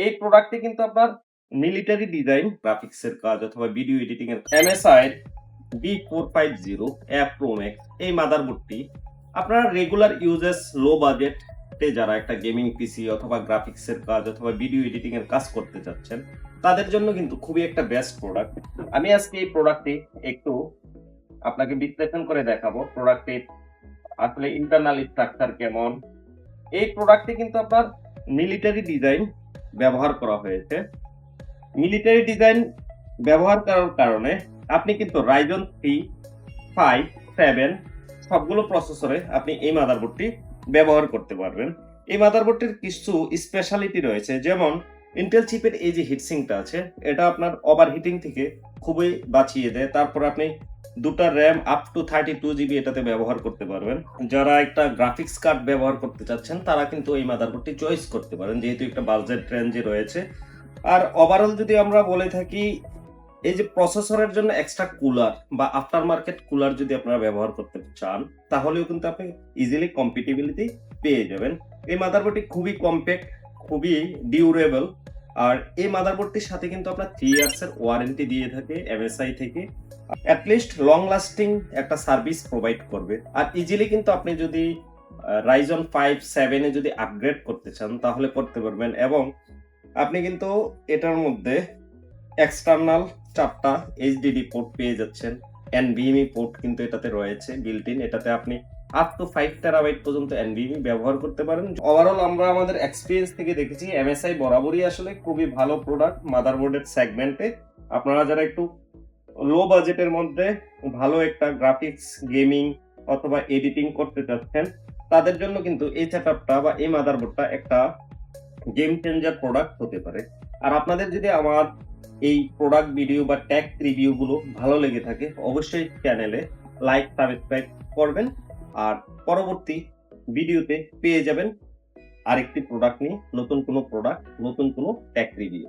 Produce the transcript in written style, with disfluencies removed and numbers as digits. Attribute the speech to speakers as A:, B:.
A: এই প্রোডাক্টটি কিন্তু আপনার মিলিটারি ডিজাইন গ্রাফিক্সের কাজ অথবা ভিডিও এডিটিং এর MSI B450 Air Pro Max এই মাদারবোর্ডটি আপনারা রেগুলার ইউজেস লো বাজেটে যারা একটা গেমিং পিসি অথবা গ্রাফিক্সের কাজ অথবা ভিডিও এডিটিং এর কাজ করতে চাচ্ছেন তাদের জন্য কিন্তু খুবই একটা বেস্ট প্রোডাক্ট। আমি আজকে এই প্রোডাক্টটি একটু আপনাকে বিশ্লেষণ করে দেখাবো প্রোডাক্টটির আসলে ইন্টারনাল স্ট্রাকচার কেমন। এই প্রোডাক্টটি কিন্তু আপনার মিলিটারি ডিজাইন ব্যবহার করা হয়েছে। মিলিটারি ডিজাইন ব্যবহার করার কারণে আপনি কিন্তু Ryzen 3, 5, 7 সবগুলো প্রসেসরে আপনি এই মাদারবোর্ডটি ব্যবহার করতে পারবেন। এই মাদারবোর্ডটির কিছু স্পেশালিটি রয়েছে, যেমন ইন্টেল চিপের এই যে হিটসিঙ্কটা আছে এটা আপনার ওভারহিটিং থেকে খুবই বাঁচিয়ে দেয়। তারপর আপনি দুটা র্যাম আপ টু 32 জিবি এটাতে ব্যবহার করতে পারবেন। যারা একটা গ্রাফিক্স কার্ড ব্যবহার করতে চাচ্ছেন তারা কিন্তু এই মাদারবোর্ডটি চয়েস করতে পারেন, যেহেতু একটা বাজেট রেঞ্জে রয়েছে। আর ওভারঅল যদি আমরা বলে থাকি, এই যে প্রসেসরের জন্য এক্সট্রা কুলার বা আফটার মার্কেট কুলার যদি আপনারা ব্যবহার করতে চান তাহলেও কিন্তু আপনি ইজিলি কম্পিটিবিলিটি পেয়ে যাবেন। এই মাদারবোর্ডটি খুবই কম্প্যাক্ট, খুবই ডিউরেবল। আর এই মাদারবোর্ডটির সাথে কিন্তু আপনার 3 ইয়ার্স এর ওয়ারেন্টি দিয়ে থাকে MSI থেকে। অ্যাটলিস্ট লং লাস্টিং একটা সার্ভিস প্রোভাইড করবে। আর ইজিলি কিন্তু আপনি যদি Ryzen 5, 7 এ যদি আপগ্রেড করতে চান তাহলে করতে পারবেন। এবং আপনি কিন্তু এটার মধ্যে এক্সটার্নাল 4টা HDD পোর্ট পেয়ে যাচ্ছেন। NVMe পোর্ট কিন্তু এটাতে রয়েছে বিল্ট ইন। এটাতে আপনি আপ টু 5 টেরাবাইট পর্যন্ত NVMe ব্যবহার করতে পারেন। ওভারঅল আমরা আমাদের এক্সপেরিয়েন্স থেকে দেখেছি MSI বরাবরই আসলে খুবই ভালো প্রোডাক্ট মাদারবোর্ডের সেগমেন্টে। আপনারা যারা একটু লো বাজেটের মধ্যে ভালো একটা গ্রাফিক্স, গেমিং অথবা এডিটিং করতে চাচ্ছেন তাদের জন্য কিন্তু এই সেটআপটা বা এই মাদারবোর্ডটা একটা গেম চেঞ্জার প্রোডাক্ট হতে পারে। আর আপনাদের যদি আমার এই প্রোডাক্ট ভিডিও বা টেক রিভিউ গুলো ভালো লেগে থাকে অবশ্যই চ্যানেলে লাইক, সাবস্ক্রাইব করবেন। আর পরবর্তী ভিডিওতে পেয়ে যাবেন আরেকটি প্রোডাক্ট নিয়ে, নতুন কোনো প্রোডাক্ট, নতুন কোনো টেক রিভিউ।